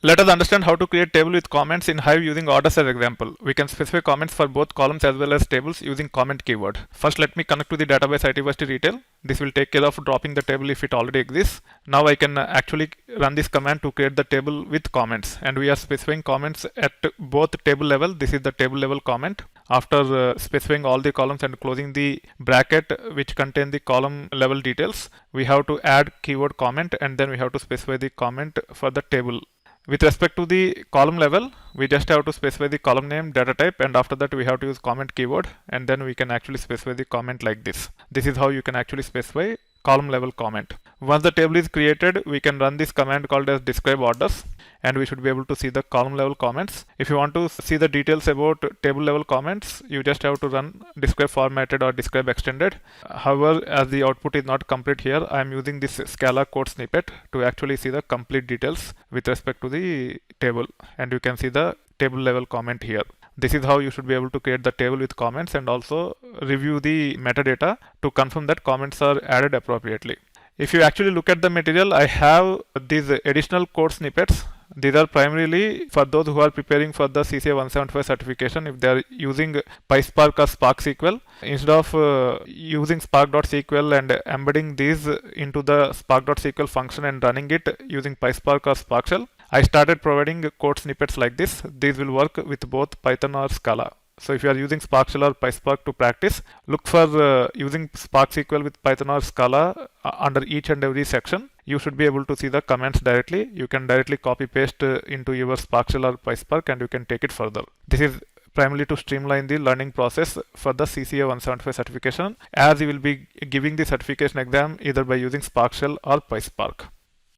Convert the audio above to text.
Let us understand how to create table with comments in Hive using orders as example. We can specify comments for both columns as well as tables using comment keyword. First, let me connect to the database ITversity Retail. This will take care of dropping the table if it already exists. Now I can actually run this command to create the table with comments, and we are specifying comments at both table level. This is the table level comment. After specifying all the columns and closing the bracket which contain the column level details, we have to add keyword comment, and then we have to specify the comment for the table. With respect to the column level, we just have to specify the column name, data type, and after that we have to use comment keyword, and then we can actually specify the comment like this. This is how you can actually specify column level comment. Once the table is created, we can run this command called as describe orders, and we should be able to see the column level comments. If you want to see the details about table level comments, you just have to run describe formatted or describe extended. However, as the output is not complete here, I am using this Scala code snippet to actually see the complete details with respect to the table, and you can see the table level comment here. This is how you should be able to create the table with comments and also review the metadata to confirm that comments are added appropriately. If you actually look at the material, I have these additional code snippets. These are primarily for those who are preparing for the CCA 175 certification. If they are using PySpark or Spark SQL, instead of using Spark.SQL and embedding these into the Spark.SQL function and running it using PySpark or Spark Shell, I started providing code snippets like this. These will work with both Python or Scala. So if you are using Spark Shell or PySpark to practice, look for using Spark SQL with Python or Scala under each and every section. You should be able to see the comments directly. You can directly copy paste into your Spark Shell or PySpark, and you can take it further. This is primarily to streamline the learning process for the CCA 175 certification, as you will be giving the certification exam either by using Spark Shell or PySpark.